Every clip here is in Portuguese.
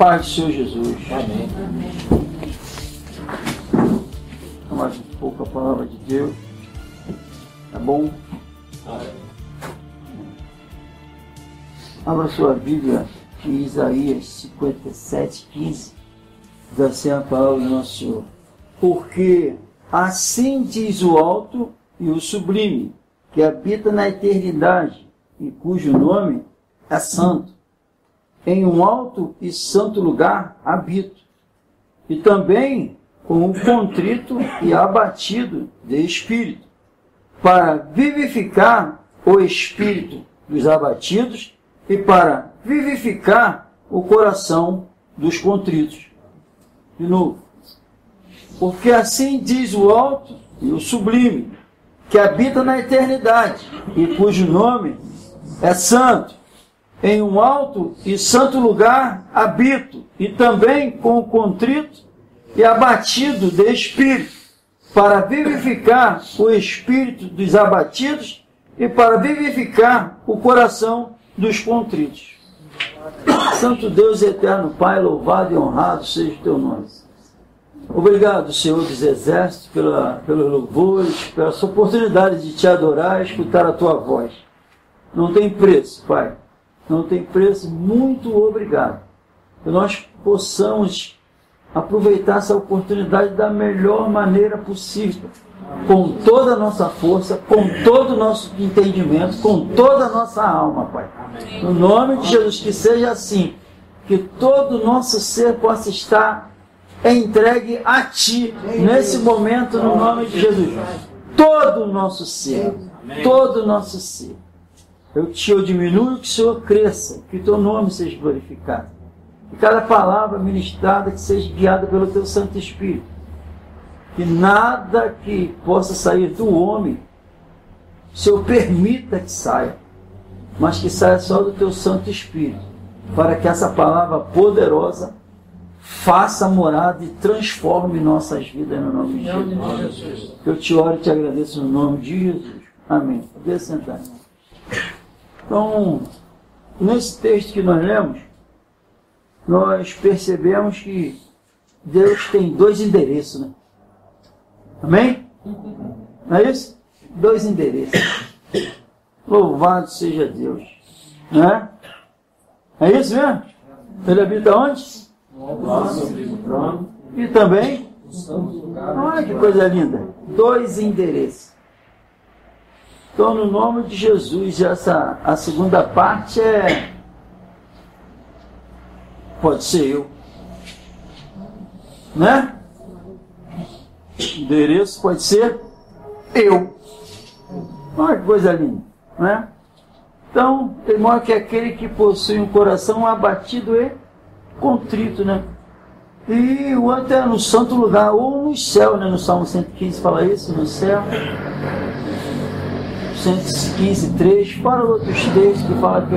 Paz do Senhor Jesus. Amém. Mais um pouco a palavra de Deus. Tá bom? Abra sua Bíblia em Isaías 57:15. Diz assim a palavra do nosso Senhor. Porque assim diz o alto e o sublime, que habita na eternidade e cujo nome é santo. Em um alto e santo lugar habito, e também com o contrito e abatido de espírito, para vivificar o espírito dos abatidos e para vivificar o coração dos contritos. De novo. Porque assim diz o alto e o sublime, que habita na eternidade e cujo nome é santo. Em um alto e santo lugar habito, e também com o contrito e abatido de espírito, para vivificar o espírito dos abatidos e para vivificar o coração dos contritos. Santo Deus eterno Pai, louvado e honrado seja o teu nome. Obrigado, Senhor dos Exércitos, pelos louvores, pela sua oportunidade de te adorar e escutar a tua voz. Não tem preço, Pai. Não tem preço. Muito obrigado. Que nós possamos aproveitar essa oportunidade da melhor maneira possível, com toda a nossa força, com todo o nosso entendimento, com toda a nossa alma, Pai. Amém. No nome de Jesus, que seja assim, que todo o nosso ser possa estar entregue a Ti, nesse momento, no nome de Jesus. Todo o nosso ser, todo o nosso ser. Eu diminuo, que o Senhor cresça, que o Teu nome seja glorificado. E cada palavra ministrada que seja guiada pelo Teu Santo Espírito. Que nada que possa sair do homem, o Senhor permita que saia, mas que saia só do Teu Santo Espírito, para que essa palavra poderosa faça morada e transforme nossas vidas no nome de Jesus. Eu te oro e te agradeço no nome de Jesus. Amém. Pode sentar, irmão. Então, nesse texto que nós lemos, nós percebemos que Deus tem dois endereços, né? Amém? Não é isso? Dois endereços. Louvado seja Deus. Né? É isso mesmo? Ele habita onde? E também? Olha que coisa linda. Dois endereços. Então, no nome de Jesus, a segunda parte pode ser eu. Né? Endereço pode ser eu. Olha que coisa linda. Né? Então, ele mostra que é aquele que possui um coração abatido e contrito, né? E o outro é no santo lugar, ou no céu, né? No Salmo 115 fala isso, no céu. 115:3, para outros textos que falam que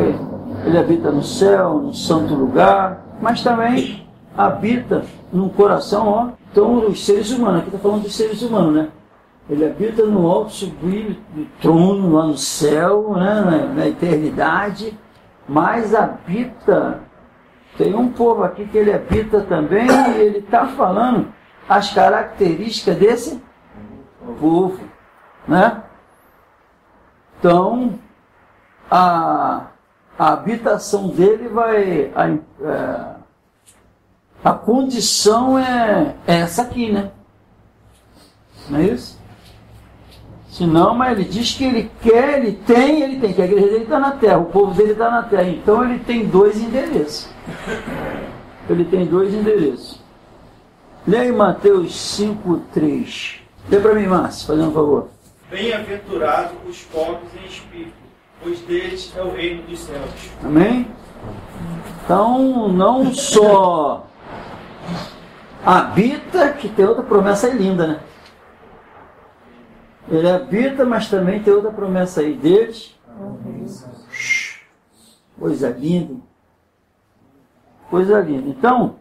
ele habita no céu, no santo lugar, mas também habita num coração, ó. Então, os seres humanos, aqui está falando dos seres humanos, né? Ele habita no alto sublime do trono, lá no céu, né? Na eternidade, mas habita. Tem um povo aqui que ele habita também, e ele está falando as características desse povo, né? Então, a habitação dele a condição é essa aqui, né? Não é isso? Senão, mas ele diz que ele quer, ele tem, que a igreja dele está na terra, o povo dele está na terra. Então ele tem dois endereços. Ele tem dois endereços. Leia em Mateus 5:3. Lê para mim, Márcio, fazendo um favor. Bem-aventurados os pobres em espírito, pois deles é o reino dos céus. Amém? Então, não só habita, que tem outra promessa aí linda, né? Ele habita, mas também tem outra promessa aí deles. Coisa linda. Coisa linda. Então,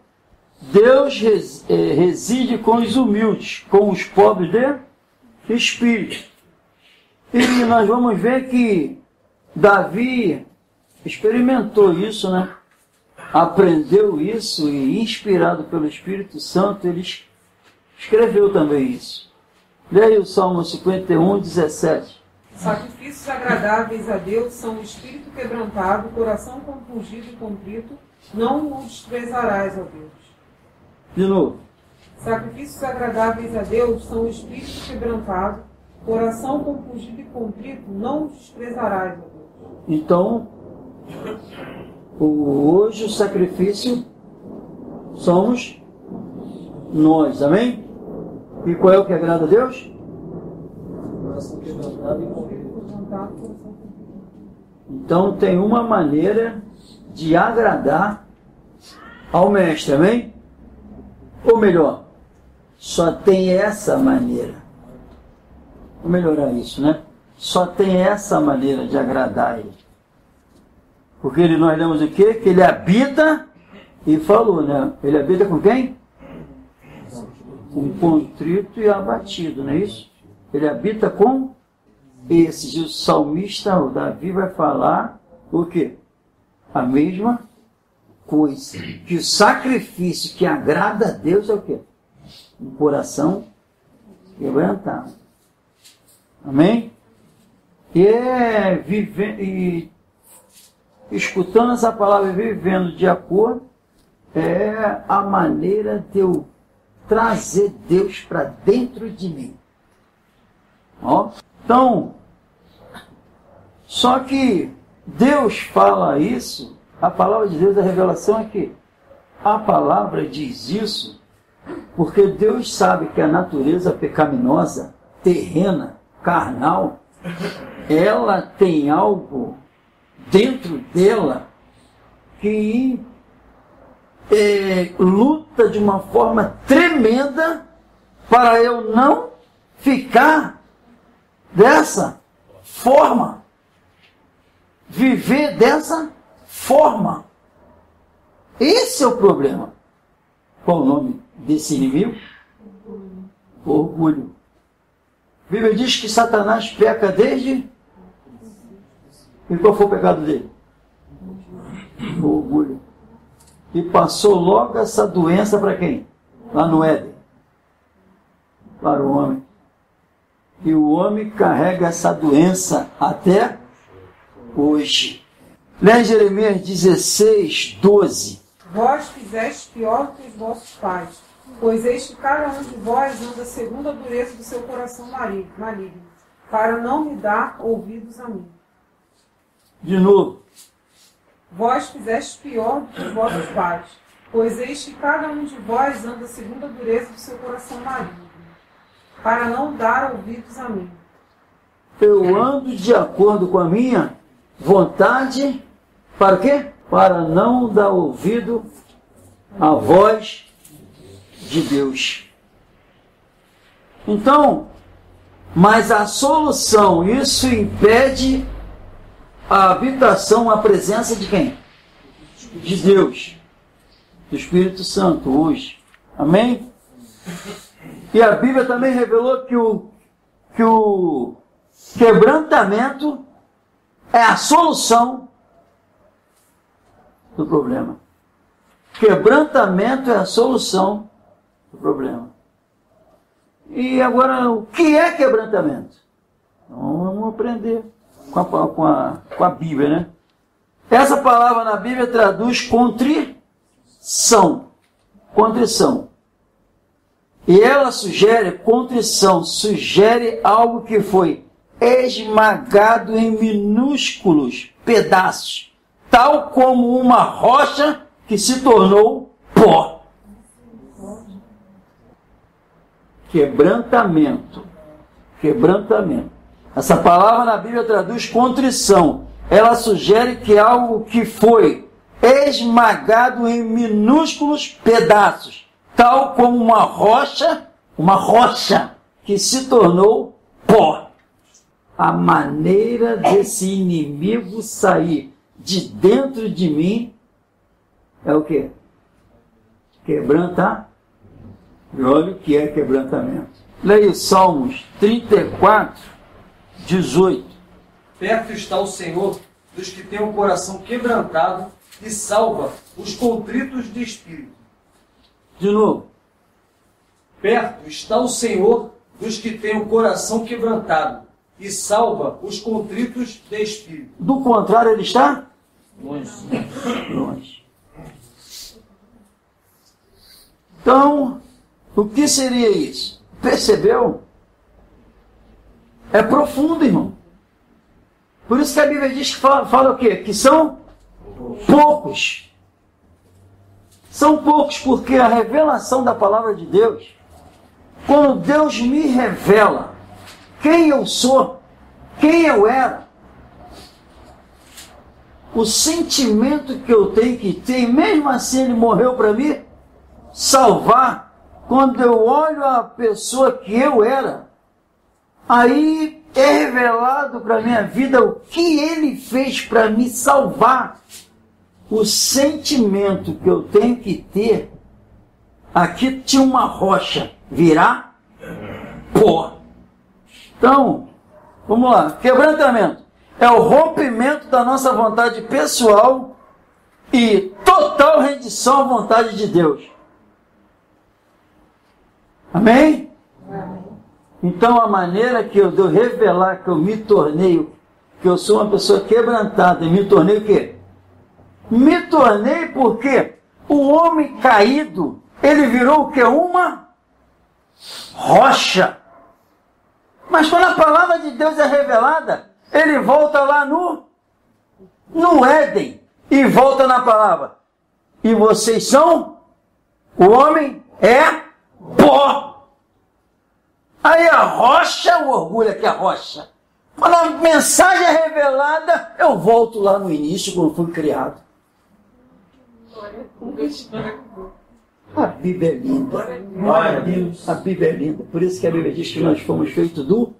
Deus reside com os humildes, com os pobres de espírito. E nós vamos ver que Davi experimentou isso, né? aprendeu isso e, inspirado pelo Espírito Santo, ele escreveu também isso. Leia o Salmo 51, 17. Sacrifícios agradáveis a Deus são o espírito quebrantado, coração compungido e contrito, não o desprezarás, ó Deus. De novo. Sacrifícios agradáveis a Deus são o espírito quebrantado, coração compungido e contrito, não o desprezarás, ó Deus. Então, hoje o sacrifício somos nós, amém? E qual é o que agrada a Deus? Coração quebrantado e contrito. Então tem uma maneira de agradar ao mestre, amém? Ou melhor, só tem essa maneira. Vou melhorar isso, né? Só tem essa maneira de agradar ele. Porque nós lemos o quê? Que ele habita, e falou, né? Ele habita com quem? Com contrito e abatido, não é isso? Ele habita com esses. E o salmista, o Davi, vai falar o quê? A mesma coisa. Que o sacrifício que agrada a Deus é o quê? Um coração quebrantado. Amém? E escutando essa palavra e vivendo de acordo, é a maneira de eu trazer Deus para dentro de mim. Ó. Então, só que Deus fala isso, a palavra de Deus, a revelação é que a palavra diz isso porque Deus sabe que a natureza pecaminosa, terrena, carnal, ela tem algo dentro dela que luta de uma forma tremenda para eu não ficar dessa forma, viver dessa forma. Esse é o problema. Qual o nome desse inimigo? Orgulho. A Bíblia diz que Satanás peca desde... E qual foi o pecado dele? O orgulho. E passou logo essa doença para quem? Lá no Éden. Para o homem. E o homem carrega essa doença até hoje. Lê em Jeremias 16, 12. Vós fizeste pior do que os vossos pais, pois eis que cada um de vós anda segundo a dureza do seu coração maligno, para não me dar ouvidos a mim. De novo. Vós fizeste pior do que os vossos pais, pois eis que cada um de vós anda segundo a dureza do seu coração maligno, para não dar ouvidos a mim. Eu ando de acordo com a minha vontade, para quê? Para não dar ouvido à voz de Deus. Então, mas a solução, isso impede a habitação, a presença de quem? De Deus, do Espírito Santo, hoje. Amém? E a Bíblia também revelou que o quebrantamento é a solução do problema. Quebrantamento é a solução do problema. E agora, o que é quebrantamento? Então, vamos aprender com a Bíblia, né? Essa palavra na Bíblia traduz contrição. Contrição. E ela sugere algo que foi esmagado em minúsculos pedaços, tal como uma rocha que se tornou pó. Quebrantamento. Quebrantamento. Essa palavra na Bíblia traduz contrição. Ela sugere que algo que foi esmagado em minúsculos pedaços, tal como uma rocha que se tornou pó. A maneira desse inimigo sair de dentro de mim é o quê? Quebrantar. E olha o que é quebrantamento. Leia Salmos 34, 18. Perto está o Senhor dos que têm o coração quebrantado e salva os contritos de espírito. De novo. Perto está o Senhor dos que têm o coração quebrantado e salva os contritos de espírito. Do contrário, ele está Longe. longe. Então, o que seria isso? Percebeu? É profundo, irmão. Por isso que a Bíblia diz que fala o quê? Que são poucos. São poucos porque a revelação da palavra de Deus, quando Deus me revela quem eu sou, quem eu era, o sentimento que eu tenho que ter, mesmo assim ele morreu para me salvar, quando eu olho a pessoa que eu era, aí é revelado para a minha vida o que ele fez para me salvar. O sentimento que eu tenho que ter, aqui tinha uma rocha, virar pó. Então, vamos lá, quebrantamento é o rompimento da nossa vontade pessoal e total rendição à vontade de Deus. Amém? Amém. Então a maneira que eu devo revelar que eu me tornei, que eu sou uma pessoa quebrantada, e me tornei o quê? Me tornei porque o homem caído, ele virou o quê? Uma rocha. Mas quando a palavra de Deus é revelada, ele volta lá no Éden e volta na palavra. E vocês são, o homem é pó. Aí a rocha, o orgulho é que é a rocha. Quando a mensagem é revelada, eu volto lá no início, quando fui criado. A Bíblia é linda. Glória a Deus. A Bíblia é linda. Por isso que a Bíblia diz que nós fomos feitos do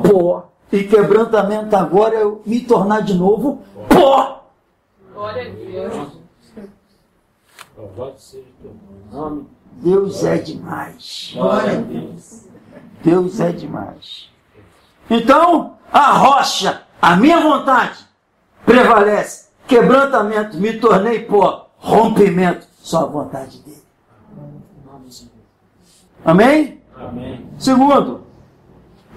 pó. E quebrantamento agora é eu me tornar de novo pó. Glória a Deus. Louvado seja o teu nome. Deus é demais. Glória a Deus. Deus é demais. Então, a rocha, a minha vontade, prevalece. Quebrantamento, me tornei pó. Rompimento, só a vontade dele. Amém? Amém. Segundo,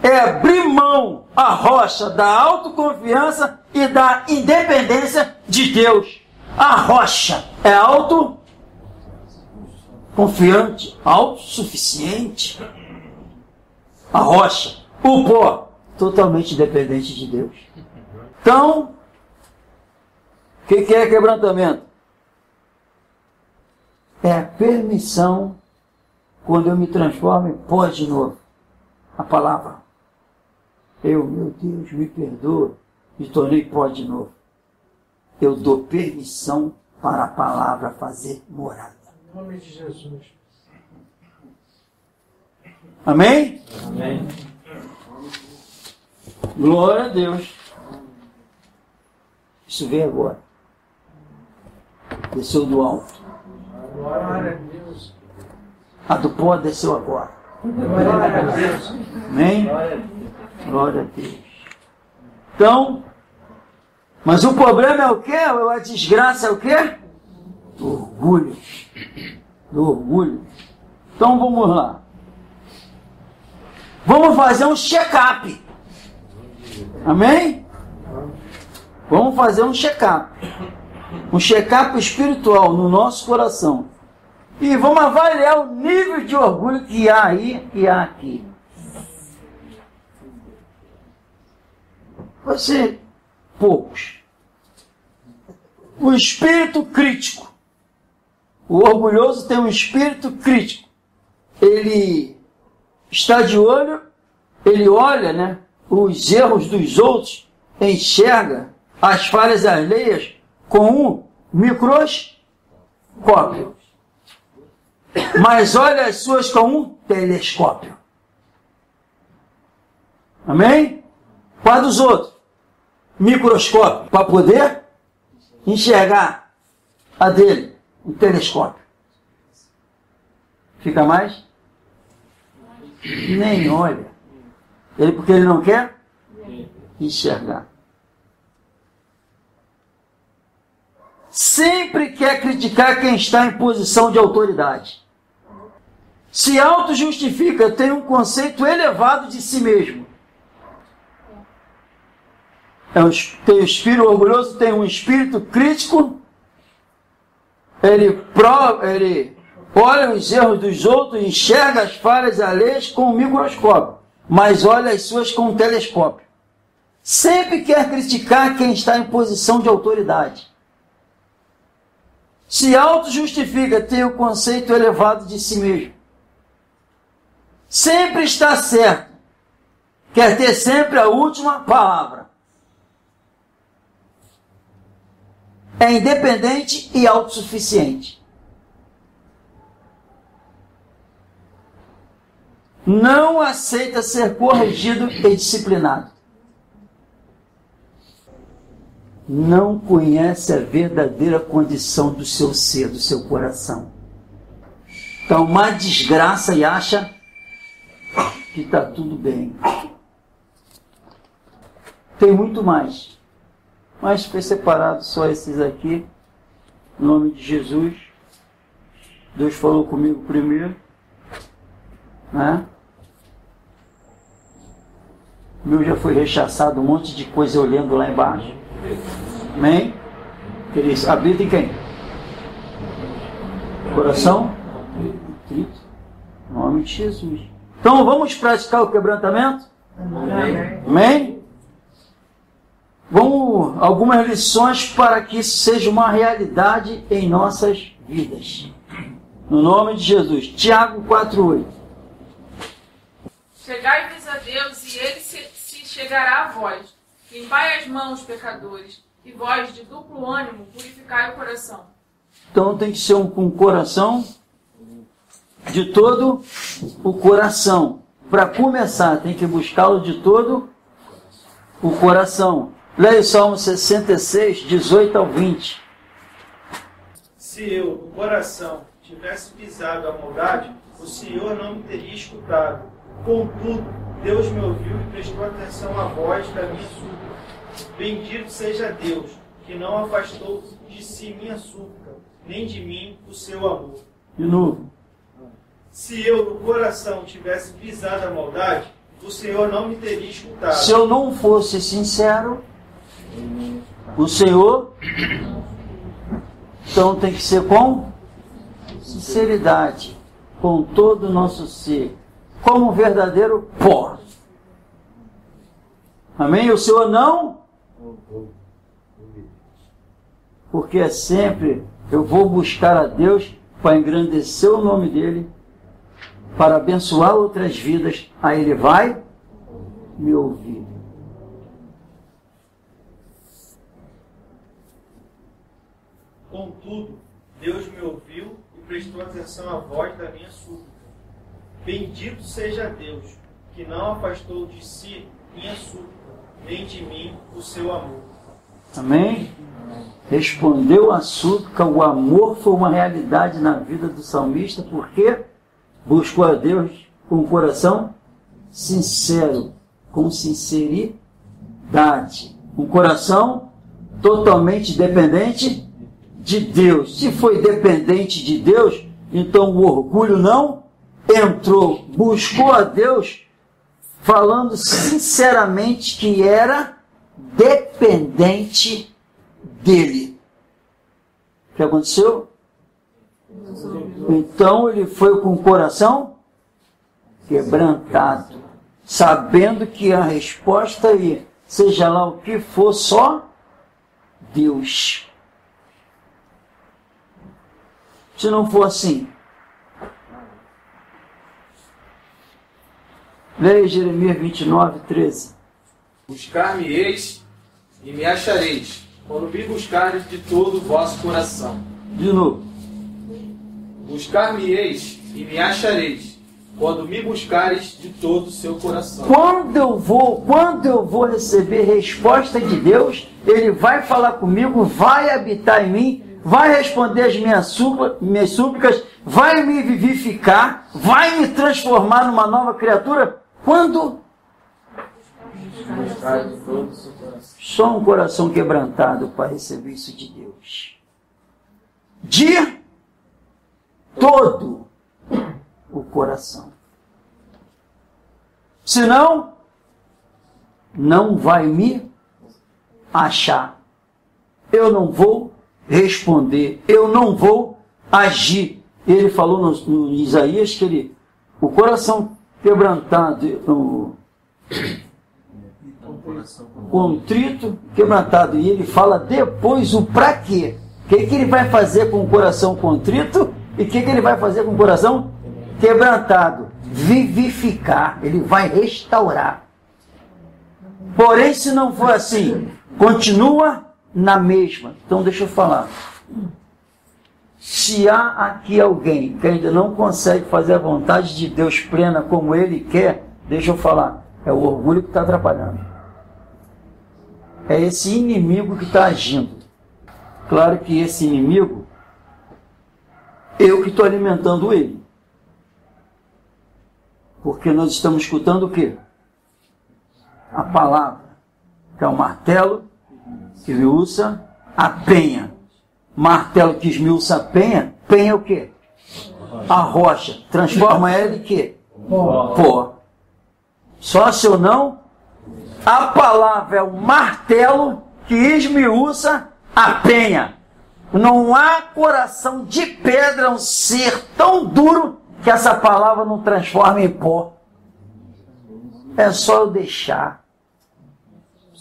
é abrir mão a rocha da autoconfiança e da independência de Deus. A rocha é autoconfiante, autossuficiente. A rocha, o pó, totalmente dependente de Deus. Então, o que é quebrantamento? É a permissão quando eu me transformo em pó de novo. A palavra. Eu, meu Deus, me perdoa, me tornei pó de novo. Eu dou permissão para a palavra fazer morada. Em nome de Jesus. Amém? Amém. Glória a Deus. Isso veio agora. Desceu do alto. Glória a Deus. A do pó desceu agora. Glória a Deus. Amém? Glória a Deus. Então, mas o problema é o quê? A desgraça é o quê? Do orgulho. Do orgulho. Então vamos lá. Vamos fazer um check-up. Amém? Vamos fazer um check-up. Um check-up espiritual no nosso coração. E vamos avaliar o nível de orgulho que há aí e há aqui. Vai ser poucos. O espírito crítico. O orgulhoso tem um espírito crítico. Ele está de olho, ele olha, né, os erros dos outros, enxerga as falhas alheias com um microscópio. Mas olha as suas com um telescópio. Amém? Qual dos outros? Microscópio, para poder enxergar a dele, um telescópio. Fica mais? Nem olha. Ele porque ele não quer enxergar. sempre quer criticar quem está em posição de autoridade. Se auto-justifica, tem um conceito elevado de si mesmo. Tem o espírito orgulhoso, tem um espírito crítico. Ele olha os erros dos outros, enxerga as falhas alheias com um microscópio, mas olha as suas com um telescópio. Sempre quer criticar quem está em posição de autoridade. Se auto-justifica, tem o conceito elevado de si mesmo. Sempre está certo. Quer ter sempre a última palavra. É independente e autossuficiente. Não aceita ser corrigido e disciplinado. Não conhece a verdadeira condição do seu ser, do seu coração. Está uma desgraça e acha que está tudo bem. Tem muito mais. Mas foi separado só esses aqui. Em nome de Jesus. Deus falou comigo primeiro. Né? O meu já foi rechaçado, um monte de coisa olhando lá embaixo. Amém? Habita em quem? Coração? Em nome de Jesus. Então vamos praticar o quebrantamento? Amém? Amém? Vamos algumas lições para que isso seja uma realidade em nossas vidas. No nome de Jesus. Tiago 4:8. Chegai-vos a Deus e Ele se chegará a vós. Limpai as mãos, pecadores, e vós, de duplo ânimo, purificai o coração. Então tem que ser um coração de todo o coração. Para começar, tem que buscá-lo de todo o coração. Leia o Salmo 66, 18 ao 20. Se eu, no coração, tivesse pisado a maldade, o Senhor não me teria escutado. Contudo, Deus me ouviu e prestou atenção à voz da minha súplica. Bendito seja Deus, que não afastou de si minha súplica, nem de mim o seu amor. De novo. Se eu, no coração, tivesse pisado a maldade, o Senhor não me teria escutado. Se eu não fosse sincero, o Senhor, então tem que ser com sinceridade, com todo o nosso ser, como um verdadeiro pó. Amém? O Senhor não? Porque é sempre, eu vou buscar a Deus para engrandecer o nome dEle, para abençoar outras vidas, aí Ele vai me ouvir. Contudo, Deus me ouviu e prestou atenção à voz da minha súplica. Bendito seja Deus, que não afastou de si minha súplica, nem de mim o seu amor. Amém? Respondeu a súplica, o amor foi uma realidade na vida do salmista, porque buscou a Deus com o coração sincero, com sinceridade, um coração totalmente dependente de Deus. Se foi dependente de Deus, então o orgulho não entrou, buscou a Deus falando sinceramente que era dependente dele. O que aconteceu? Então ele foi com o coração quebrantado, sabendo que a resposta ia, seja lá o que for, só Deus. Se não for assim, leia Jeremias 29, 13. Buscar-me-eis e me achareis, quando me buscares de todo o vosso coração. De novo. Buscar-me-eis e me achareis, quando me buscares de todo o seu coração. Quando eu vou receber resposta de Deus, Ele vai falar comigo, vai habitar em mim, vai responder as minhas súplicas, vai me vivificar, vai me transformar numa nova criatura. Quando? Só um coração quebrantado para receber isso de Deus. de todo o coração. Senão, não vai me achar. Eu não vou responder. Eu não vou agir. Ele falou no Isaías que o coração quebrantado, contrito, quebrantado. E ele fala depois o para quê. O que ele vai fazer com o coração contrito e o que ele vai fazer com o coração quebrantado? Vivificar. Ele vai restaurar. Porém, se não for assim, continua na mesma. Então, deixa eu falar. Se há aqui alguém que ainda não consegue fazer a vontade de Deus plena como ele quer, deixa eu falar, é o orgulho que está atrapalhando. É esse inimigo que está agindo. Claro que esse inimigo, eu que estou alimentando ele. Porque nós estamos escutando o quê? A palavra, que é o martelo que esmiuça a penha. Martelo que esmiuça a penha, penha é o quê? A rocha. Transforma ela em quê? Pó. Só se eu não, a palavra é o martelo que esmiuça a penha. Não há coração de pedra, um ser tão duro que essa palavra não transforma em pó. É só eu deixar.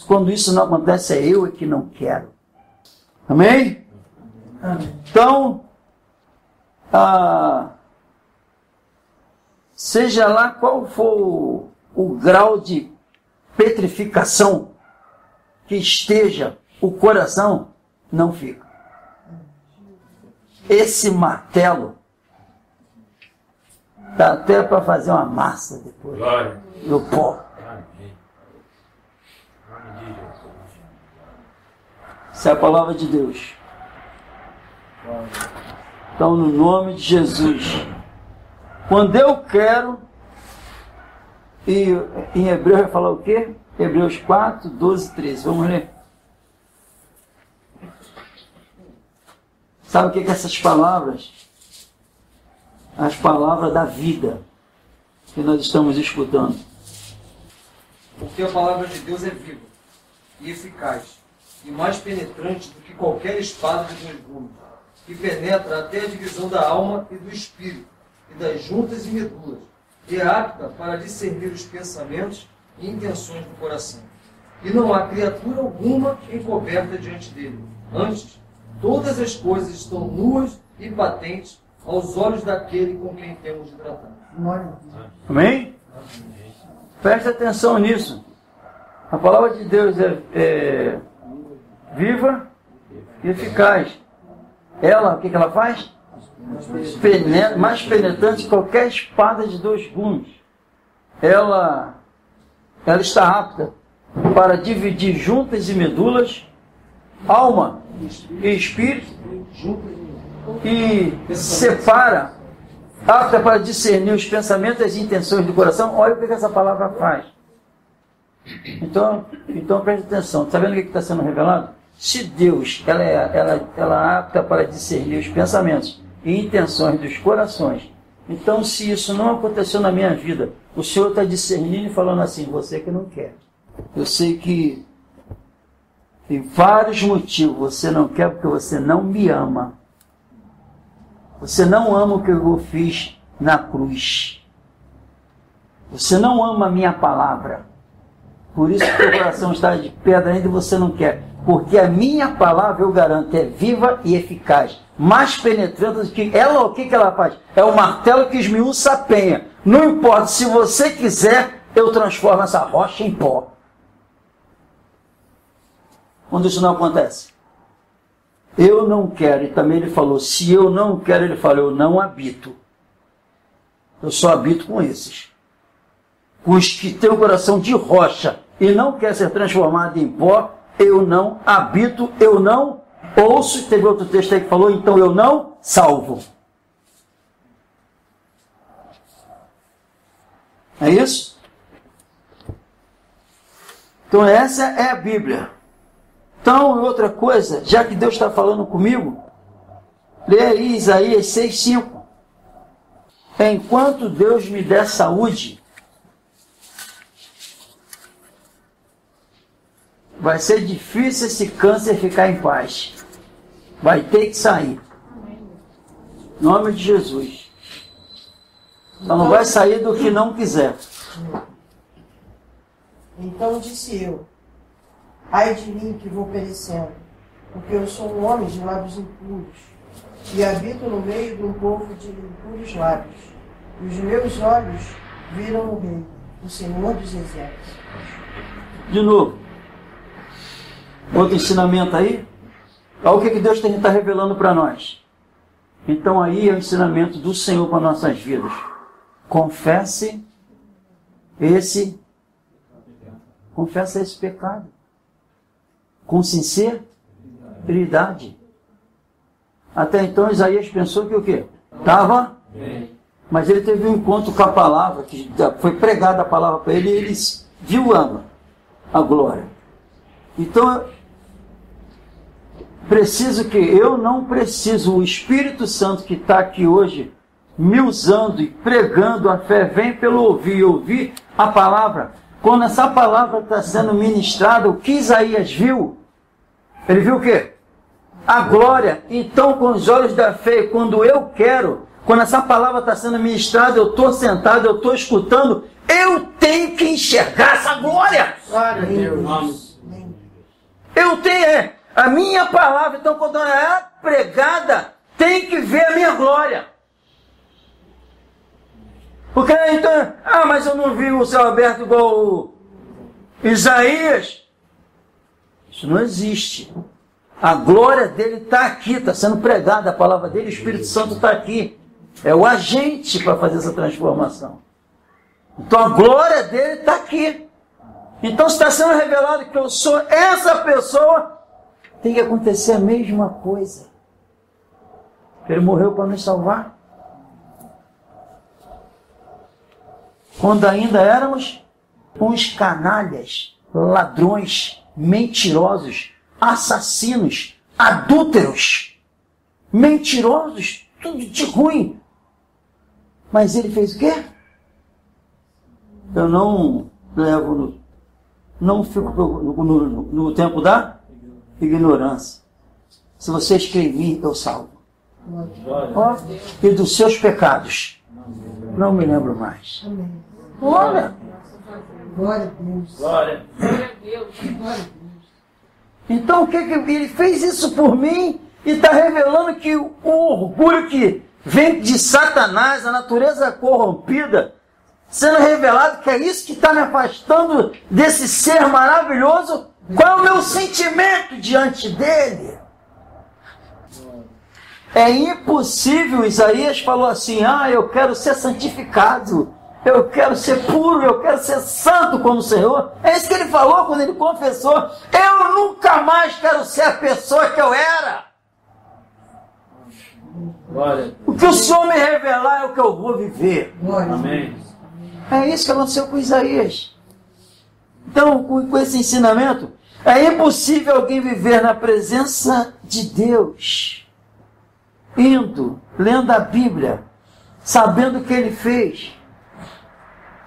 Quando isso não acontece, é eu que não quero. Amém? Então, seja lá qual for o grau de petrificação que esteja o coração, não fica. Esse martelo dá até para fazer uma massa depois. Glória. No pó. Amém. Nome de Jesus. Essa é a palavra de Deus. Então, no nome de Jesus, quando eu quero, e em Hebreu vai falar o quê? Hebreus 4, 12, 13. Vamos ler. Sabe o que é essas palavras? As palavras da vida que nós estamos escutando. Porque a palavra de Deus é viva e eficaz, e mais penetrante do que qualquer espada de dois gumes, que penetra até a divisão da alma e do espírito, e das juntas e medulas, e é apta para discernir os pensamentos e intenções do coração. E não há criatura alguma encoberta diante dele. Antes, todas as coisas estão nuas e patentes aos olhos daquele com quem temos de tratar. Amém? Preste atenção nisso. A palavra de Deus é viva e eficaz. Ela, o que ela faz? Mais penetrante que qualquer espada de dois gumes. Ela está apta para dividir juntas e medulas, alma e espírito, e separa, apta para discernir os pensamentos e as intenções do coração. Olha o que essa palavra faz. Então preste atenção. Está vendo o que está sendo revelado? Se Deus ela é apta para discernir os pensamentos e intenções dos corações, então se isso não aconteceu na minha vida, o Senhor está discernindo e falando assim: você que não quer. Eu sei que tem vários motivos. Você não quer porque você não me ama. Você não ama o que eu fiz na cruz. Você não ama a minha palavra. Por isso que o teu coração está de pedra ainda e você não quer. Porque a minha palavra, eu garanto, é viva e eficaz. Mais penetrante do que ela. O que ela faz? É o martelo que esmiuça a penha. Não importa, se você quiser, eu transformo essa rocha em pó. Quando isso não acontece? Eu não quero. E também ele falou, se eu não quero, ele falou, eu não habito. Eu só habito com esses. Os que têm o coração de rocha e não quer ser transformado em pó, eu não habito, eu não ouço. Teve outro texto aí que falou, então eu não salvo. É isso? Então essa é a Bíblia. Então, outra coisa, já que Deus está falando comigo, Lê aí Isaías 6,5. Enquanto Deus me der saúde, vai ser difícil esse câncer ficar em paz. Vai ter que sair. Em nome de Jesus. Só não vai sair do que não quiser. Então disse eu: ai de mim que vou perecendo, porque eu sou um homem de lábios impuros, e habito no meio de um povo de impuros lábios. E os meus olhos viram o Rei, o Senhor dos Exércitos. De novo. Outro ensinamento aí. Olha o que Deus está revelando para nós. Então aí é o ensinamento do Senhor para nossas vidas. Confesse esse pecado. Com sinceridade. Até então Isaías pensou que o quê? Estava bem. Mas ele teve um encontro com a palavra, que foi pregada a palavra para ele, e ele viu a glória. Então, eu não preciso, o Espírito Santo que está aqui hoje, me usando e pregando a fé, vem pelo ouvir a palavra. Quando essa palavra está sendo ministrada, o que Isaías viu? Ele viu o quê? A glória. Então, com os olhos da fé, quando eu quero, quando essa palavra está sendo ministrada, eu estou sentado, eu estou escutando, eu tenho que enxergar essa glória. Glória a Deus. Eu tenho, a minha palavra, então quando ela é pregada, tem que ver a minha glória. Porque então, mas eu não vi o céu aberto igual o Isaías. Isso não existe. A glória dele está aqui, está sendo pregada a palavra dele, o Espírito Santo está aqui. É o agente para fazer essa transformação. Então a glória dele está aqui. Então se está sendo revelado que eu sou essa pessoa, tem que acontecer a mesma coisa. Ele morreu para nos salvar. Quando ainda éramos uns canalhas, ladrões, mentirosos, assassinos, adúlteros, mentirosos, tudo de ruim. Mas ele fez o quê? Eu não fico no tempo da ignorância. Se vocês creem em mim, eu salvo. E dos seus pecados, não me lembro mais. Olha! Glória a Deus. Glória. Glória a Deus. Então o que ele fez isso por mim e está revelando que o orgulho que vem de Satanás, a natureza corrompida, sendo revelado que é isso que está me afastando desse ser maravilhoso. Qual é o meu sentimento diante dele? É impossível. Isaías falou assim: eu quero ser santificado, eu quero ser puro, eu quero ser santo como o Senhor. É isso que ele falou quando ele confessou: eu nunca mais quero ser a pessoa que eu era. Glória. O que o Senhor me revelar é o que eu vou viver. Amém. É isso que aconteceu com Isaías. Então, com esse ensinamento, é impossível alguém viver na presença de Deus, lendo a Bíblia, sabendo o que ele fez,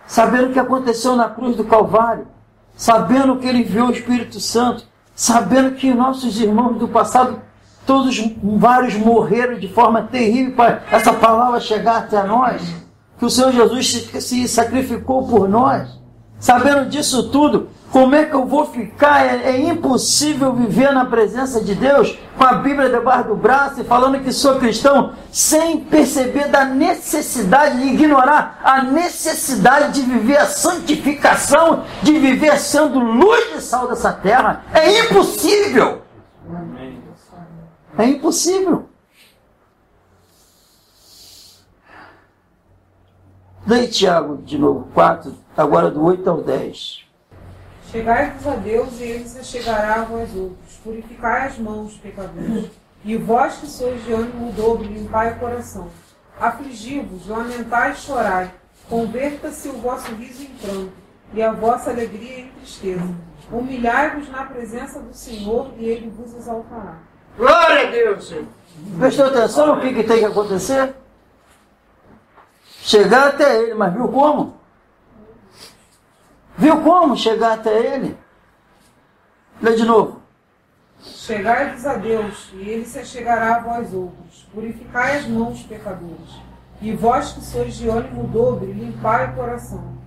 sabendo o que aconteceu na cruz do Calvário, sabendo que ele enviou o Espírito Santo, sabendo que nossos irmãos do passado, vários morreram de forma terrível para essa palavra chegar até nós, que o Senhor Jesus se sacrificou por nós. Sabendo disso tudo, como é que eu vou ficar? É impossível viver na presença de Deus com a Bíblia debaixo do braço e falando que sou cristão, sem perceber da necessidade de ignorar a necessidade de viver a santificação, de viver sendo luz e sal dessa terra. É impossível! É impossível! Leia Tiago de novo, 4, agora do 8 ao 10. Chegai-vos a Deus e ele se chegará a vós outros. Purificai as mãos, pecadores. E vós que sois de ânimo dobre, limpai o coração. Afligi-vos, lamentai e chorai. Converta-se o vosso riso em pranto, e a vossa alegria em tristeza. Humilhai-vos na presença do Senhor, e ele vos exaltará. Glória a Deus, Senhor. Prestou atenção no que tem que acontecer? Chegar até ele, mas viu como? Viu como chegar até ele? Lê de novo. Chegai-vos a Deus, e ele se achegará a vós outros. Purificai as mãos, pecadores. E vós que sois de ânimo dobre, limpai o coração.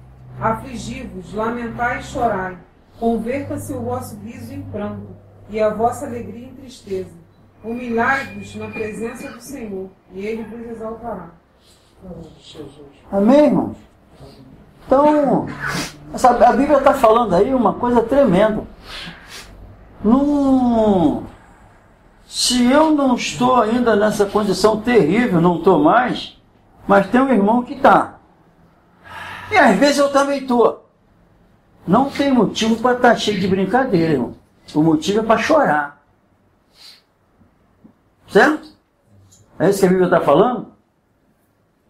Afligi-vos, lamentai e chorai. Converta-se o vosso riso em pranto, e a vossa alegria em tristeza. Humilhai-vos na presença do Senhor, e ele vos exaltará. Amém, irmãos? Então, a Bíblia está falando aí uma coisa tremenda. Se eu não estou ainda nessa condição terrível, não estou mais, mas tem um irmão que está. E às vezes eu também estou. Não tem motivo para estar cheio de brincadeira, irmão. O motivo é para chorar. Certo? É isso que a Bíblia está falando?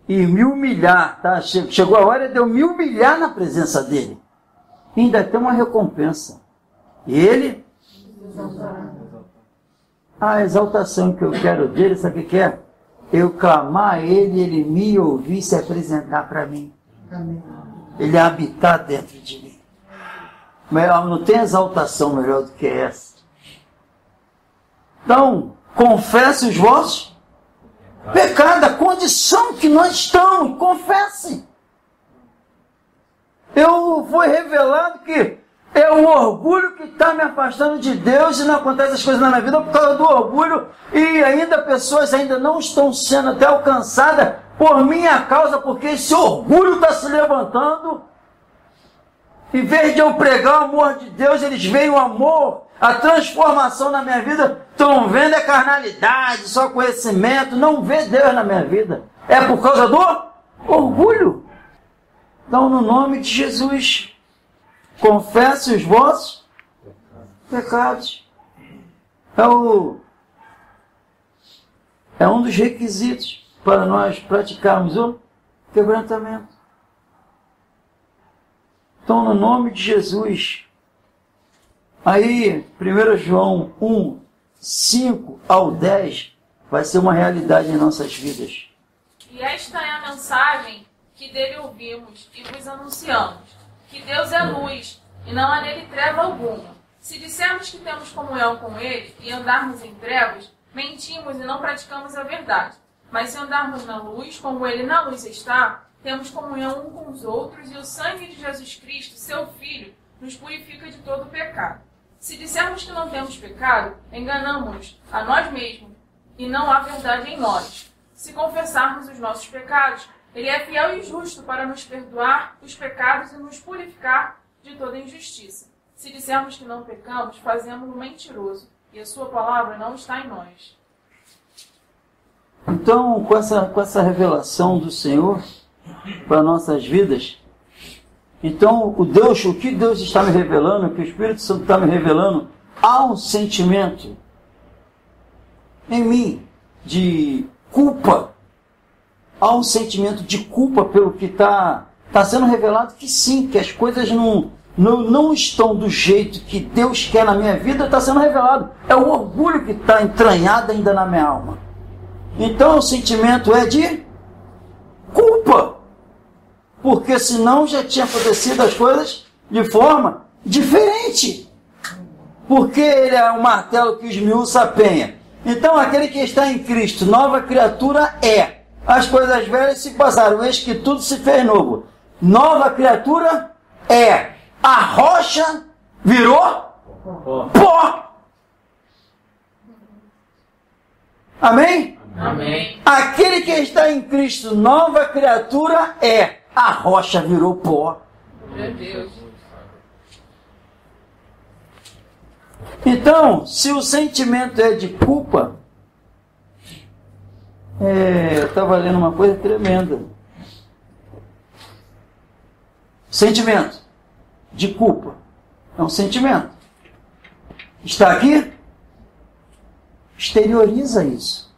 E me humilhar, tá? Chegou a hora de eu me humilhar na presença dele. E ainda tem uma recompensa. E ele? A exaltação que eu quero dele, sabe o que é? Eu clamar a ele, ele me ouvir, se apresentar para mim. Amém. Ele habitar dentro de mim. Não tem exaltação melhor do que essa. Então, confesse os vossos pecados, a condição que nós estamos, confesse. Foi revelado que é o orgulho que está me afastando de Deus e não acontece as coisas na minha vida por causa do orgulho, e ainda pessoas ainda não estão sendo até alcançadas por minha causa, porque esse orgulho está se levantando. Em vez de eu pregar o amor de Deus, eles veem o amor, a transformação na minha vida, estão vendo a carnalidade, só conhecimento, não vê Deus na minha vida. É por causa do orgulho. Então, no nome de Jesus, confesse os vossos pecados. É um dos requisitos para nós praticarmos o quebrantamento. Então, no nome de Jesus, aí, 1 João 1, 5 ao 10, vai ser uma realidade em nossas vidas. E esta é a mensagem que dele ouvimos e vos anunciamos, que Deus é luz, e não há nele treva alguma. Se dissermos que temos comunhão com ele e andarmos em trevas, mentimos e não praticamos a verdade. Mas se andarmos na luz, como ele na luz está, temos comunhão uns com os outros, e o sangue de Jesus Cristo, seu Filho, nos purifica de todo pecado. Se dissermos que não temos pecado, enganamos-nos a nós mesmos, e não há verdade em nós. Se confessarmos os nossos pecados, ele é fiel e justo para nos perdoar os pecados e nos purificar de toda injustiça. Se dissermos que não pecamos, fazemos-no mentiroso, e a sua palavra não está em nós. Então, com essa revelação do Senhor para nossas vidas, então o que Deus está me revelando, o que o Espírito Santo está me revelando, há um sentimento em mim de culpa. Há um sentimento de culpa pelo que está sendo revelado, que sim, que as coisas não estão do jeito que Deus quer na minha vida, está sendo revelado. É o orgulho que está entranhado ainda na minha alma. Então o sentimento é de culpa. Porque senão já tinha acontecido as coisas de forma diferente. Porque ele é um martelo que esmiuça a penha. Então aquele que está em Cristo, nova criatura é. As coisas velhas se passaram, eis que tudo se fez novo. Nova criatura é. A rocha virou pó. Amém? Amém. Aquele que está em Cristo, nova criatura é. A rocha virou pó. Meu Deus. Então, se o sentimento é de culpa, eu estava lendo uma coisa tremenda. Sentimento de culpa é um sentimento. Está aqui? Exterioriza isso.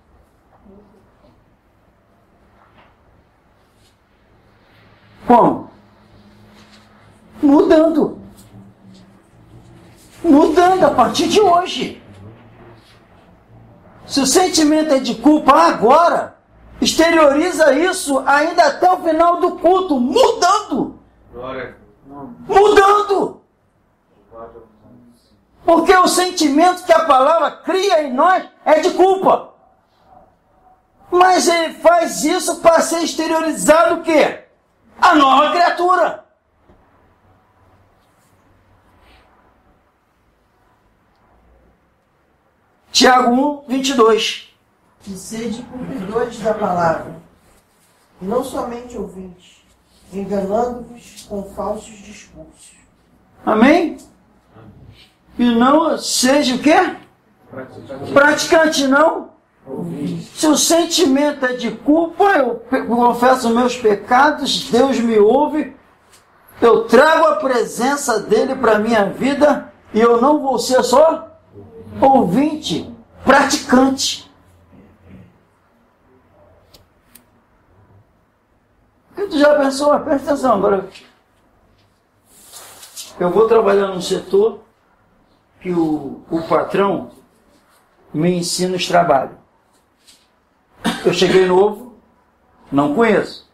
Como? Mudando. Mudando a partir de hoje. Se o sentimento é de culpa agora, exterioriza isso ainda até o final do culto, mudando. Mudando. Porque o sentimento que a palavra cria em nós é de culpa. Mas ele faz isso para ser exteriorizado o quê? A nova criatura. Tiago 1, 22. E sede cumpridores da palavra, e não somente ouvintes, enganando-vos com falsos discursos. Amém? E não seja o quê? Praticante, não. Se o sentimento é de culpa, eu confesso meus pecados, Deus me ouve, eu trago a presença dele para a minha vida e eu não vou ser só ouvinte, praticante. E tu já pensou? Presta atenção agora. Eu vou trabalhar num setor que o patrão me ensina os trabalhos. Eu cheguei novo, não conheço.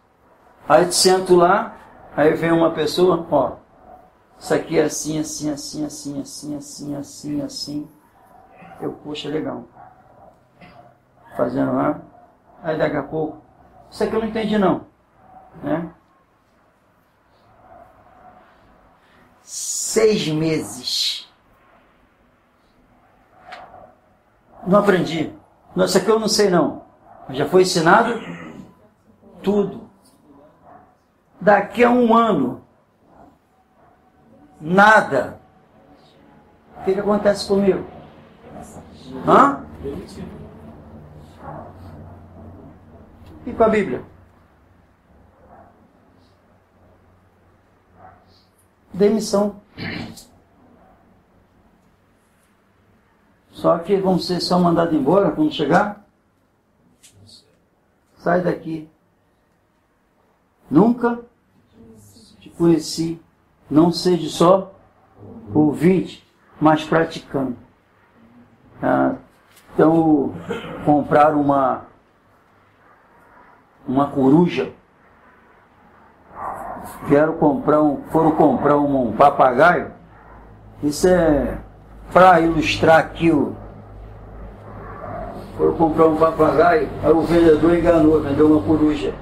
Aí sento lá, aí vem uma pessoa, ó, isso aqui é assim, assim, assim, assim, assim, assim, assim, assim. Eu, poxa, legal. Fazendo lá. Aí daqui a pouco, isso aqui eu não entendi não. Né? 6 meses. Não aprendi. Não, isso aqui eu não sei não. Já foi ensinado tudo. Daqui a 1 ano, nada. O que acontece comigo? Hã? E com a Bíblia? Demissão. Só que vão ser só mandados embora quando chegar. Sai daqui. Nunca te conheci. Não seja só ouvinte, mas praticando. Então, compraram uma coruja. Foram comprar um papagaio. Isso é para ilustrar aqui. Foram comprar um papagaio, aí o vendedor enganou, vendeu uma coruja.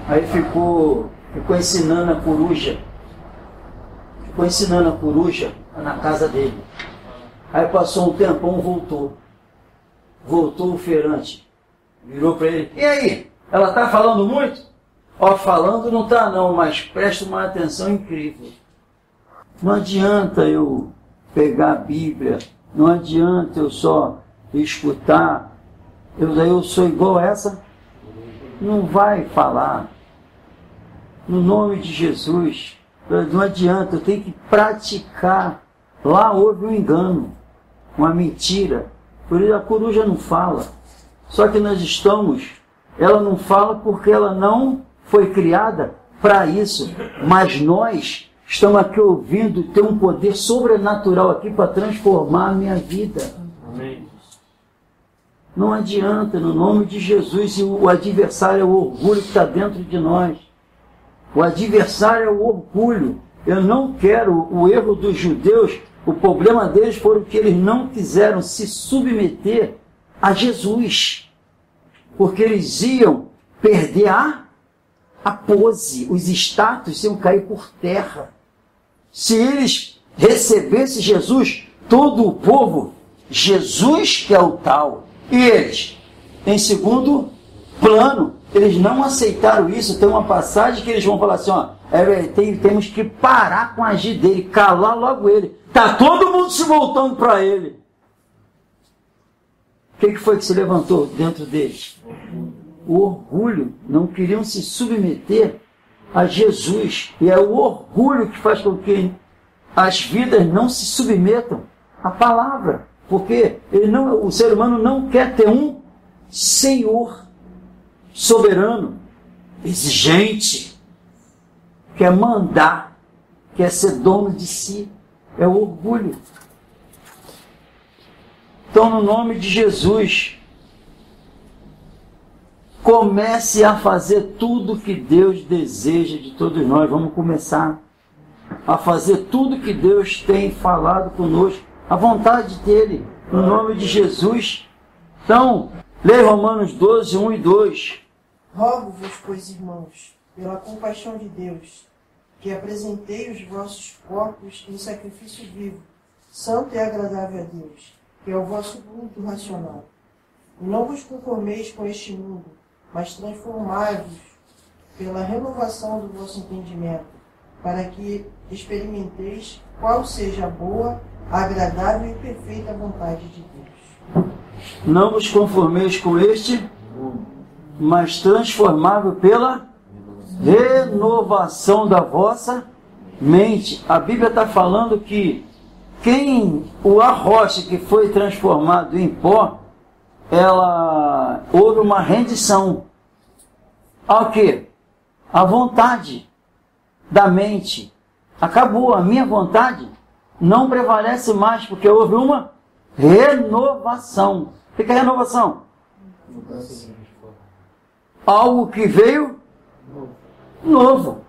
Aí ficou ensinando a coruja. Ficou ensinando a coruja na casa dele. Aí passou um tempão, voltou. Voltou o feirante. Virou para ele. E aí? Ela está falando muito? Ó, falando não está não, mas presta uma atenção incrível. Não adianta eu pegar a Bíblia, não adianta eu só escutar. Eu sou igual essa. Não vai falar. No nome de Jesus. Não adianta, eu tenho que praticar. Lá houve um engano, uma mentira. Por isso a coruja não fala. Só que ela não fala porque ela não foi criada para isso. Mas nós estamos aqui ouvindo, tem um poder sobrenatural aqui para transformar a minha vida. Amém. Não adianta, no nome de Jesus. E o adversário é o orgulho que está dentro de nós. O adversário é o orgulho. Eu não quero o erro dos judeus. O problema deles foi que eles não quiseram se submeter a Jesus. Porque eles iam perder a pose, os status iam cair por terra. Se eles recebessem Jesus, todo o povo, Jesus que é o tal. E eles, em segundo plano, eles não aceitaram isso. Tem uma passagem que eles vão falar assim, ó, temos que parar com a agir dele, calar logo ele. Está todo mundo se voltando para ele. O que foi que se levantou dentro deles? O orgulho. Não queriam se submeter a Jesus. E é o orgulho que faz com que as vidas não se submetam à palavra. Porque o ser humano não quer ter um Senhor soberano, exigente, quer mandar, quer ser dono de si. É o orgulho. Então, no nome de Jesus, comece a fazer tudo que Deus deseja de todos nós. Vamos começar a fazer tudo que Deus tem falado conosco, a vontade dEle, no nome de Jesus. Então, leia Romanos 12, 1 e 2. Rogo-vos, pois, irmãos, pela compaixão de Deus, que apresentei os vossos corpos em sacrifício vivo, santo e agradável a Deus, que é o vosso culto racional. E não vos conformeis com este mundo, mas transformai-vos pela renovação do vosso entendimento, para que experimenteis qual seja a boa, agradável e perfeita vontade de Deus. Não vos conformeis com este, mas transformável pela renovação da vossa mente. A Bíblia está falando que a rocha que foi transformado em pó, houve uma rendição ao quê? A vontade da mente. Acabou, a minha vontade não prevalece mais, porque houve uma renovação. O que é renovação? Algo que veio novo.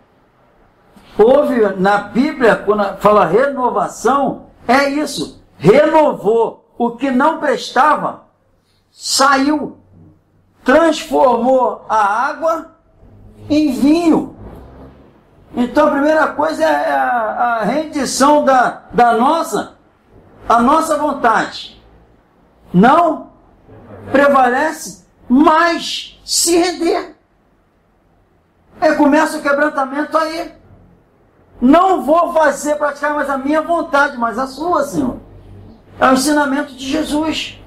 Houve na Bíblia, quando fala renovação, é isso. Renovou. O que não prestava, saiu. Transformou a água em vinho. Então a primeira coisa é a rendição da nossa vontade. Não prevalece, mas se render. Começa o quebrantamento aí. Não vou praticar mais a minha vontade, mas a sua, Senhor. É o ensinamento de Jesus.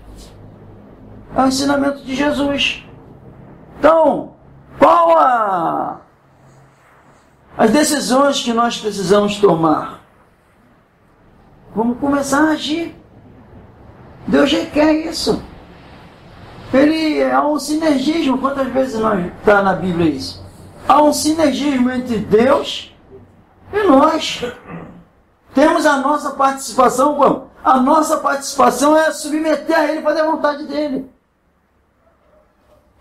É o ensinamento de Jesus. Então, qual as decisões que nós precisamos tomar? Vamos começar a agir. Deus requer isso. Há um sinergismo. Quantas vezes está na Bíblia isso? Há um sinergismo entre Deus e nós. Temos a nossa participação. Como? A nossa participação é submeter a Ele, fazer a vontade dEle.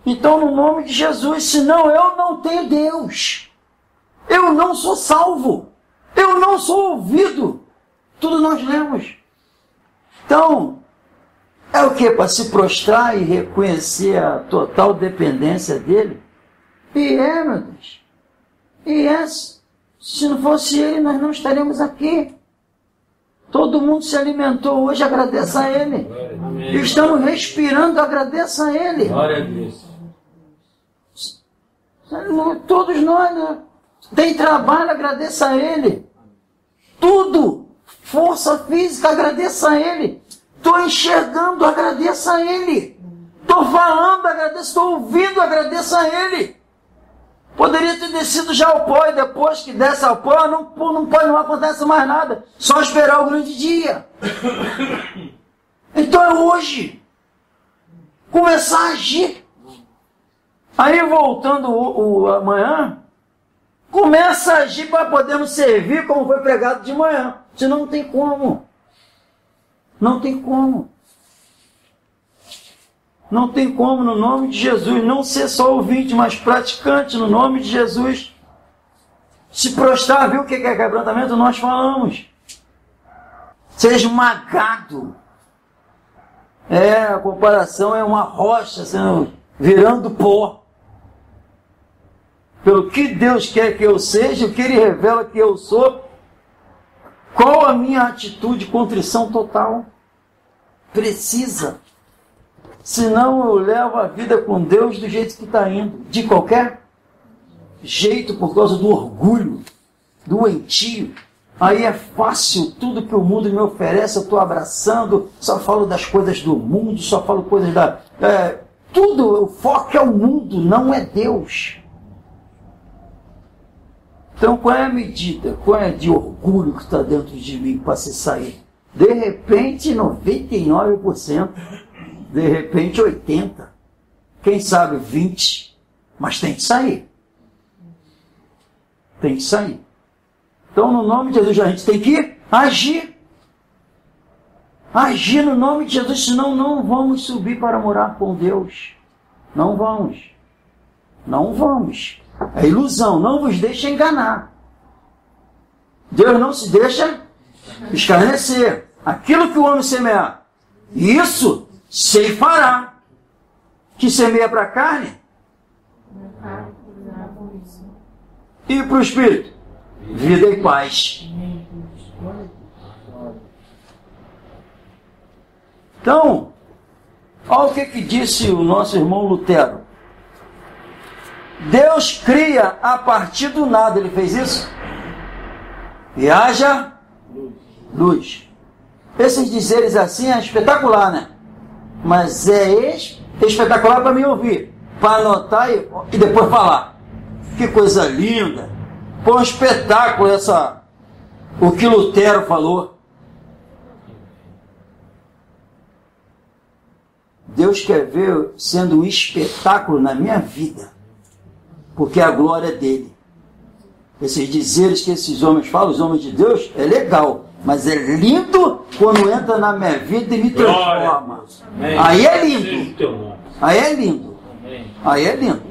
Então, no nome de Jesus, senão eu não tenho Deus. Eu não sou salvo. Eu não sou ouvido. Tudo nós lemos. Então, é o que? Para se prostrar e reconhecer a total dependência dEle? Meu Deus. Se não fosse Ele, nós não estaríamos aqui. Todo mundo se alimentou hoje, agradeça a Ele. Estamos respirando, agradeça a Ele. Glória a Deus. Todos nós, né? Tem trabalho, agradeça a Ele. Tudo, força física, agradeça a Ele. Estou enxergando, agradeça a Ele. Estou falando, agradeço. Estou ouvindo, agradeça a Ele. Poderia ter descido já ao pó, e depois que desce ao pó, não acontece mais nada. Só esperar o grande dia. Então é hoje. Começar a agir. Aí voltando amanhã, começa a agir para podermos servir como foi pregado de manhã. Senão não tem como. Não tem como. Não tem como, no nome de Jesus, não ser só ouvinte, mas praticante, no nome de Jesus. Se prostrar, viu o que é quebrantamento? Nós falamos. Ser esmagado. A comparação é uma rocha virando pó. Pelo que Deus quer que eu seja, o que Ele revela que eu sou. Qual a minha atitude? Contrição total. Precisa. Senão eu levo a vida com Deus do jeito que está indo. De qualquer jeito, por causa do orgulho, doentio. Aí é fácil, tudo que o mundo me oferece, eu estou abraçando, só falo das coisas do mundo, só falo coisas tudo, o foco é o mundo, não é Deus. Então qual é a medida? Qual é de orgulho que está dentro de mim para se sair? De repente 99%, de repente 80%, quem sabe 20%, mas tem que sair. Tem que sair. Então no nome de Jesus a gente tem que agir. agir no nome de Jesus, senão não vamos subir para morar com Deus. Não vamos. Não vamos. É ilusão, não vos deixe enganar. Deus não se deixa escarnecer. Aquilo que o homem semear, isso ceifará. Que semeia para a carne e para o espírito, vida e paz. Então, olha o que disse o nosso irmão Lutero. Deus cria a partir do nada. Ele fez isso? E haja luz. Esses dizeres assim é espetacular, né? Mas é espetacular para me ouvir, para anotar e depois falar. Que coisa linda. Foi um espetáculo o que Lutero falou. Deus quer ver sendo um espetáculo na minha vida, porque a glória é dele. Esses dizeres que esses homens falam, os homens de Deus, é legal, mas é lindo quando entra na minha vida e me transforma. Aí é lindo. Aí é lindo. Aí é lindo.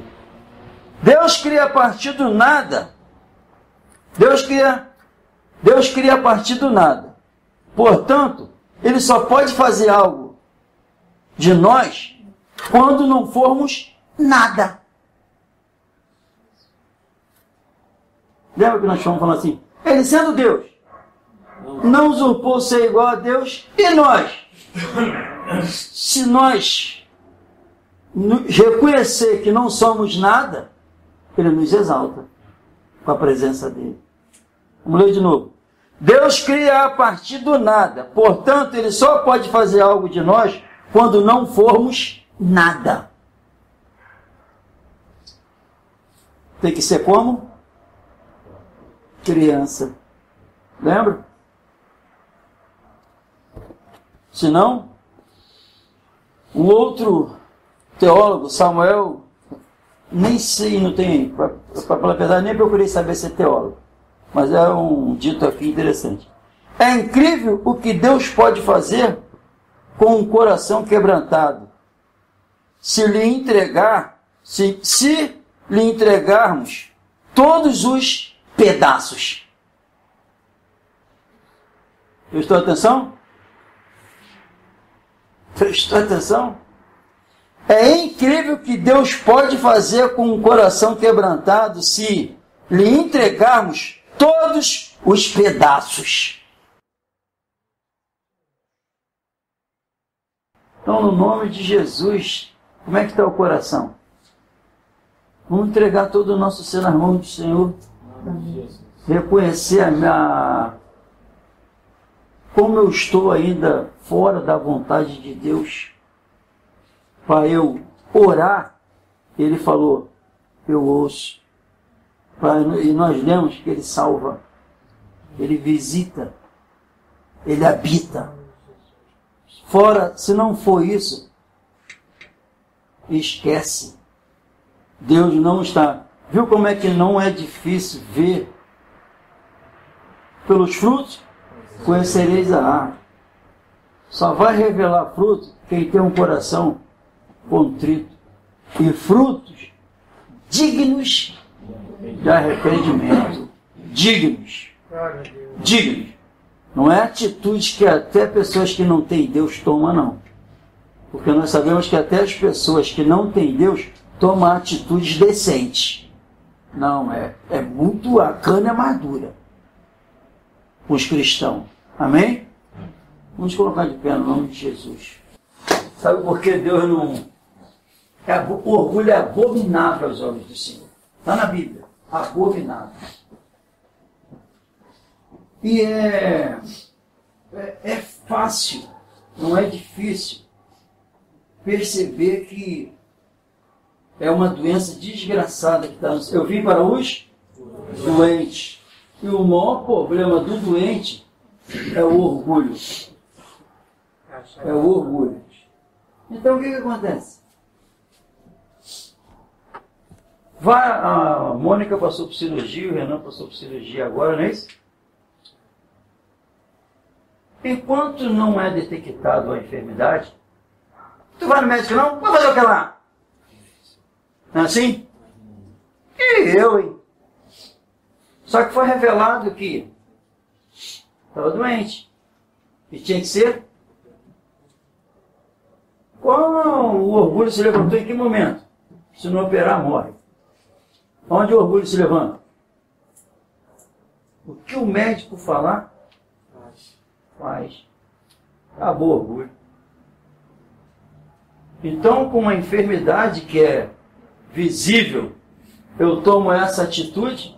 Deus cria a partir do nada. Deus cria a partir do nada. Portanto, Ele só pode fazer algo de nós quando não formos nada. Lembra que nós estamos falando assim? Ele sendo Deus, não usurpou ser igual a Deus, e nós? Se nós reconhecer que não somos nada, Ele nos exalta com a presença dele. Vamos ler de novo. Deus cria a partir do nada. Portanto, Ele só pode fazer algo de nós quando não formos nada. Tem que ser como? Criança. Lembra? Senão, um outro teólogo, Samuel, nem sei, não tem, para falar a verdade, nem procurei saber se é teólogo, mas é um dito aqui interessante. É incrível o que Deus pode fazer com um coração quebrantado. Se lhe entregarmos todos os pedaços. Prestou atenção? Prestou atenção? É incrível o que Deus pode fazer com um coração quebrantado se lhe entregarmos todos os pedaços. Então, no nome de Jesus, como é que está o coração? Vamos entregar todo o nosso ser nas mãos do Senhor. Reconhecer como eu estou ainda fora da vontade de Deus. Para eu orar, Ele falou, eu ouço. E nós lemos que Ele salva, Ele visita, Ele habita. Fora, se não for isso, esquece. Deus não está. Viu como é que não é difícil ver? Pelos frutos, conhecereis a árvore. Só vai revelar fruto quem tem um coração contrito. E frutos dignos de arrependimento. Dignos. Dignos. Não é atitude que até pessoas que não têm Deus tomam, não. Porque nós sabemos que até as pessoas que não têm Deus tomam atitudes decentes. Não, é muito, a cana é mais dura. Os cristãos. Amém? Vamos colocar de pé no nome de Jesus. Sabe por que Deus não... O orgulho é abominável aos olhos do Senhor. Está na Bíblia. Abominável. E é fácil, não é difícil, perceber que é uma doença desgraçada que está no... Eu vim para os doentes. E o maior problema do doente é o orgulho. É o orgulho. Então o que acontece? A Mônica passou por cirurgia, o Renan passou por cirurgia agora, não é isso? enquanto não é detectado a enfermidade, tu vai no médico não? Vai fazer o que lá? Não é assim? E eu, hein? Só que foi revelado que estava doente. E tinha que ser. Qual o orgulho se levantou em que momento? Se não operar, morre. Onde o orgulho se levanta? O que o médico falar, faz. Acabou o orgulho. Então, com uma enfermidade que é visível, eu tomo essa atitude.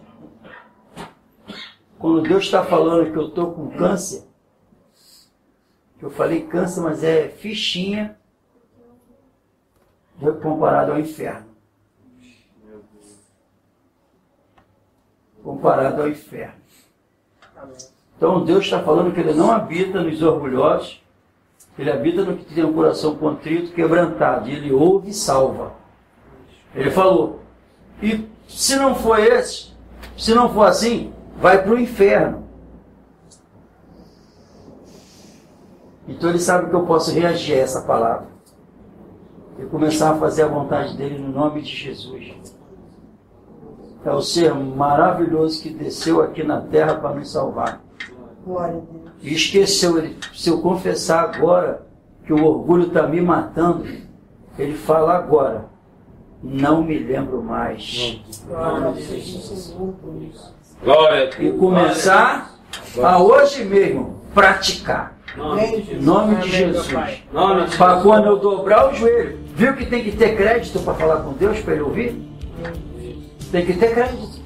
Quando Deus está falando que eu estou com câncer, que eu falei câncer, mas é fichinha comparado ao inferno. Comparado ao inferno. Então Deus está falando que Ele não habita nos orgulhosos, Ele habita no que tem um coração contrito, quebrantado, e Ele ouve e salva. Ele falou, e se não for esse, se não for assim, vai para o inferno. Então Ele sabe que eu posso reagir a essa palavra e começar a fazer a vontade dEle no nome de Jesus. É o ser maravilhoso que desceu aqui na terra para nos salvar. Glória a Deus. E esqueceu, ele, se eu confessar agora que o orgulho está me matando, ele fala agora, não me lembro mais. Glória a Deus. Glória a Deus. E começar a hoje mesmo praticar. Em nome de Jesus. Para quando eu dobrar o joelho, viu que tem que ter crédito para falar com Deus, para ele ouvir? Tem que ter crédito.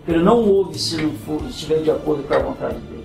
Ele não ouve se não for, se estiver de acordo com a vontade dele.